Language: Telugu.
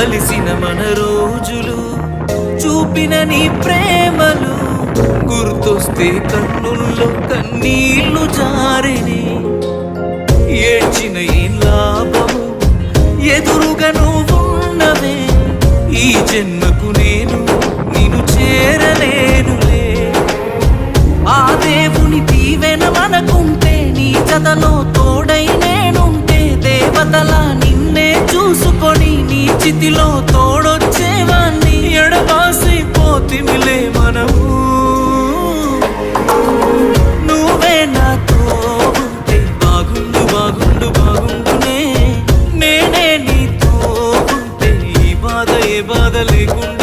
కలిసిన మన రోజులు చూపిన నీ ప్రేమలు గుర్తొస్తే కన్నుల్లో కన్నీళ్లు జారిని ఏడ్చిన ఏం లాభము ఎదురుగా నువ్వున్నవే ఈ జన్మకు నేను చేరలేనులే ఆ దేవుని దీవెన మనకుంటే నీ జతలో తోడై నేనుంటే దేవతలా నిన్నే చూసుకొని నీ చితిలో తోడొచ్చేవాణ్ణి ఎడబాసిపోతిమిలే మనము నువ్వే నాతో ఉంటే బాగుండు బాగుండు బాగుండునే నేనే నీతో ఉంటే ఈ బాధ ఏ బాధ లేకుండా